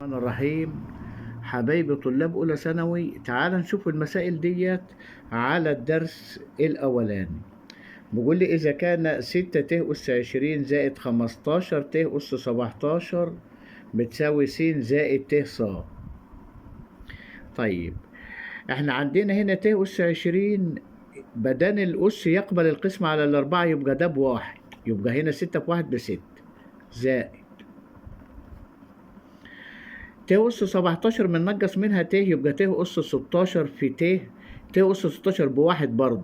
الرحمن الرحيم. حبايبي طلاب أولى ثانوي، تعال نشوف المسائل ديت على الدرس الأولاني. بيقول لي إذا كان 6 ت أس 20 زائد 15 ت أس 17 بتساوي س زائد ت ص. طيب، احنا عندنا هنا ت أس 20 بدان الأس يقبل القسمة على الأربعة، يبقى ده بواحد، يبقى هنا 6 في 1 ب6 زائد ت أس 17 بننقص منها ت، يبقى ت أس 16 في ت أس 16 بواحد برضه،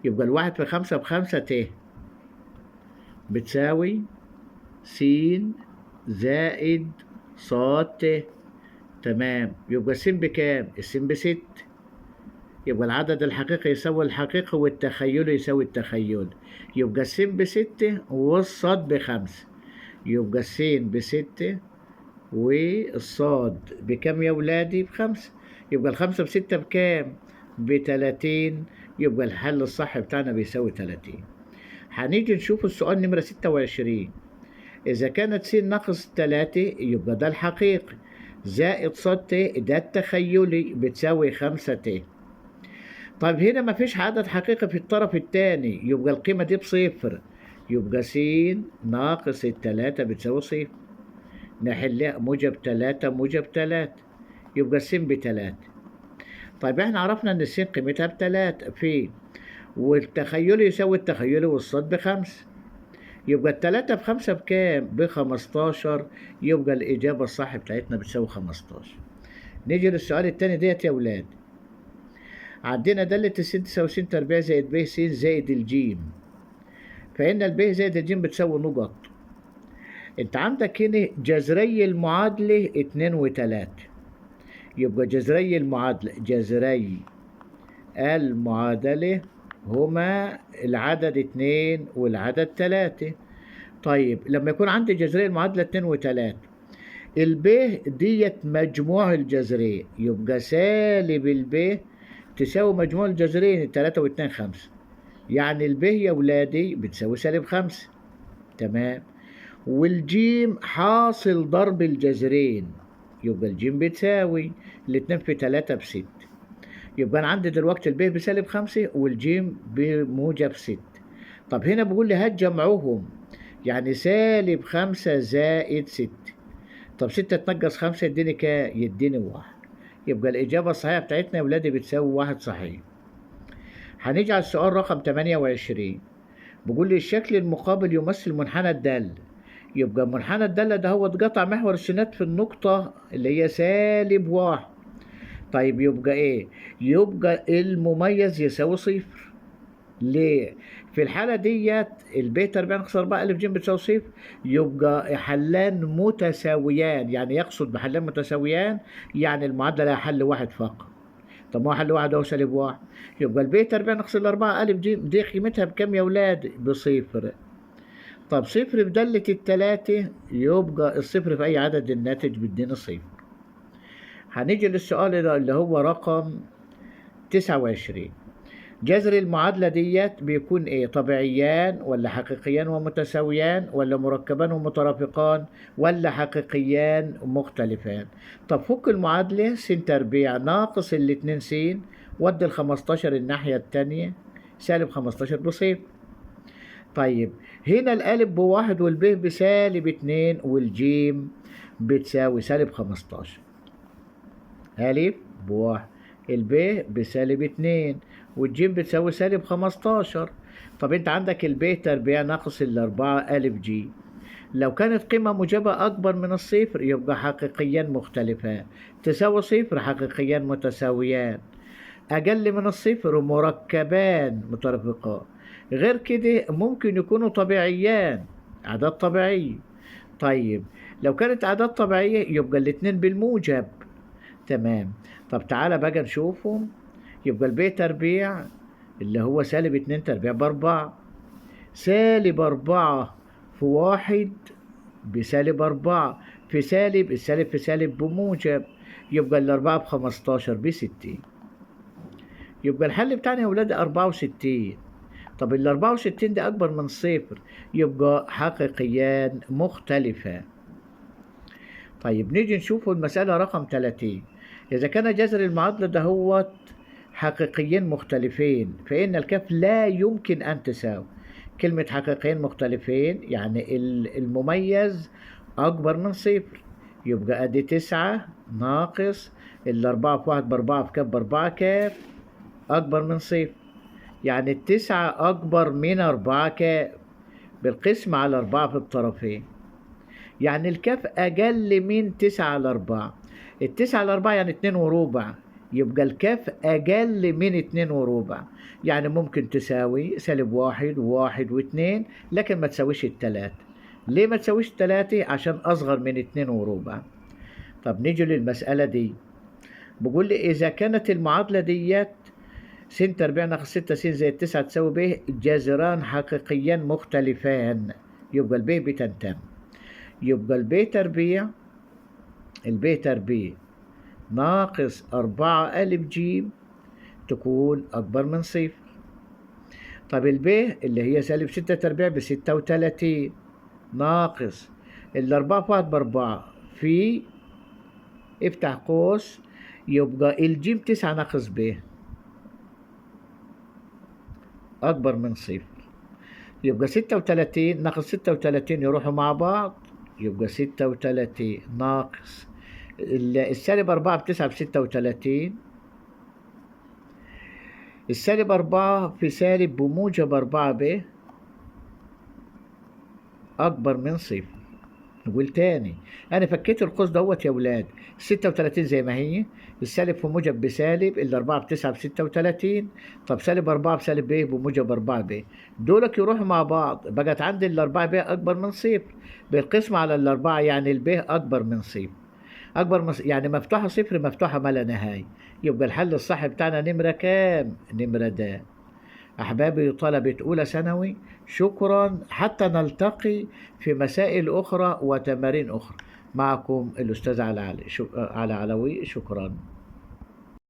يبقى الواحد في 5 ب5 ت بتساوي س زائد ص ت. تمام، يبقى الس بكام؟ الس ب6، يبقى العدد الحقيقي يساوي الحقيقي والتخيلي يساوي التخيلي، يبقى الس ب6 والصاد ب5، يبقى الس ب6 والصاد بكام يا ولادي؟ ب5، يبقى ال5 ب6 بكام؟ ب30، يبقى الحل الصح بتاعنا بيساوي 30. هنيجي نشوف السؤال نمرة 26. إذا كانت س ناقص 3 يبقى ده الحقيقي، زائد ص ت ده التخيلي بتساوي 5 ت. طيب هنا مفيش عدد حقيقي في الطرف الثاني، يبقى القيمة دي بصفر، يبقى س ناقص 3 بتساوي صفر. نحلها موجب 3 يبقى الس ب3. طيب احنا عرفنا ان الس قيمتها ب3 في، والتخيلي يساوي التخيلي والصاد ب5، يبقى ال3 في 5 بكام؟ ب15، يبقى الإجابة الصح بتاعتنا بتساوي 15. نيجي للسؤال التاني ديت يا ولاد. عندنا دالة الس تساوي س تربيع زائد ب س زائد الجيم، فإن الب زائد الجيم بتساوي نقط. انت عندك هنا جذري المعادلة 2 و3، يبقى جذري المعادلة هما العدد 2 والعدد 3. طيب لما يكون عندي جذري المعادلة 2 و3، الب ديت مجموع الجذرين، يبقى سالب الب تساوي مجموع الجذرين 3 و2 5، يعني الب يا ولادي بتساوي -5. تمام، والجيم حاصل ضرب الجذرين، يبقى الجيم بتساوي 2 في 3 ب6، يبقى أنا عندي دلوقتي الب بسالب 5 والجيم بموجب 6. طب هنا بيقول لي هات جمعهم، يعني -5 زائد 6. طب 6 تنقص 5 يديني كام؟ يديني 1. يبقى الإجابة الصحيحة بتاعتنا يا ولادي بتساوي 1 صحيح. هنيجي على السؤال رقم 28. بيقول لي الشكل المقابل يمثل منحنى الدالة، يبقى منحنى الدالة ده هو قطع محور السينات في النقطة اللي هي -1. طيب يبقى ايه؟ يبقى المميز يساوي صفر. ليه؟ في الحالة ديت الب تربيع ناقص 4 ألف ج بتساوي صفر، يبقى حلان متساويان، يعني يقصد بحلان متساويان يعني المعادلة لها حل واحد فقط. طب ما هو حل واحد اهو -1، يبقى الب تربيع ناقص 4 ألف ج دي قيمتها بكام يا ولاد؟ بصفر. طب صفر بدالة التلاتة، يبقى الصفر في أي عدد الناتج بيدينا صفر. هنيجي للسؤال اللي هو رقم 29. جذر المعادلة ديت بيكون ايه؟ طبيعيان ولا حقيقيان ومتساويان ولا مركبان ومترافقان ولا حقيقيان مختلفان؟ طب فك المعادلة، س تربيع ناقص الاتنين س ودي ال15 الناحية التانية -15 بصفر. طيب هنا الألف بواحد والب بسالب 2 والجيم بتساوي -15. ألف بواحد، الب بسالب 2 والجيم بتساوي -15. طب انت عندك الب تربيع ناقص 4 ألف جي، لو كانت قيمة موجبة أكبر من الصفر يبقى حقيقيان مختلفان، تساوي صفر حقيقيان متساويان، أقل من الصفر مركبان مترافقان، غير كده ممكن يكونوا طبيعيان، أعداد طبيعية. طيب لو كانت أعداد طبيعية يبقى الاتنين بالموجب. تمام، طب تعالى بقى نشوفهم. يبقى الب تربيع اللي هو -2 تربيع ب4، -4 في 1 بسالب 4 في سالب، السالب في سالب بموجب، يبقى ال4 ب15 ب60. يبقى الحل بتاعنا يا ولاد 64. طب ال64 ده أكبر من صفر، يبقى حقيقيان مختلفان. طيب نيجي نشوف المسألة رقم 30. إذا كان جذر المعادلة دهوت حقيقيين مختلفين فإن الكاف لا يمكن أن تساوي. كلمة حقيقيين مختلفين يعني المميز أكبر من صفر، يبقى أدي 9 ناقص الأربعة في واحد بأربعة في كاف بأربعة كاف أكبر من صفر، يعني 9 أكبر من 4 كاف بالقسم على 4 في الطرفين، يعني الكاف أقل من 9/4. 9/4 يعني 2 وربع، يبقى الكاف أقل من 2 وربع، يعني ممكن تساوي -1 و1 و2 لكن ما تساويش التلاتة. ليه ما تساويش التلاتة؟ عشان أصغر من 2 وربع. طب نيجي للمسألة دي، بقول لي إذا كانت المعادلة ديت س تربيع ناقص 6 س زائد 9 تساوي ب جذران حقيقيان مختلفان، يبقى الب بتنتمي. يبقى الب تربيع ناقص 4 ألف جيم تكون أكبر من صفر. طب الب اللي هي -6 تربيع ب36 ناقص الأربعة في واحد بأربعة في افتح قوس، يبقى الجيم 9 ناقص ب أكبر من صفر. يبقى 36 ناقص 36 يروحوا مع بعض، يبقى 36 ناقص -4 ب9 ب36، -4 في سالب بموجب 4 ب أكبر من صفر. نقول تاني، أنا فكيت القوس دوت يا ولاد، 36 زي ما هي، السالب في موجب بسالب، الأربعة ب9 ب36، طب -4 بسالب ب بموجب 4 ب، دولك يروحوا مع بعض، بقت عندي الأربعة ب أكبر من صفر، بالقسم على الأربعة يعني الب أكبر من صفر. يعني مفتوحة صفر مفتوحة ما لا نهاية. يبقى الحل الصح بتاعنا نمرة كام؟ نمرة د. أحبابي طلبة أولى ثانوي، شكرا، حتى نلتقي في مسائل أخرى وتمارين أخرى. معكم الأستاذ علي علوي، شكرا.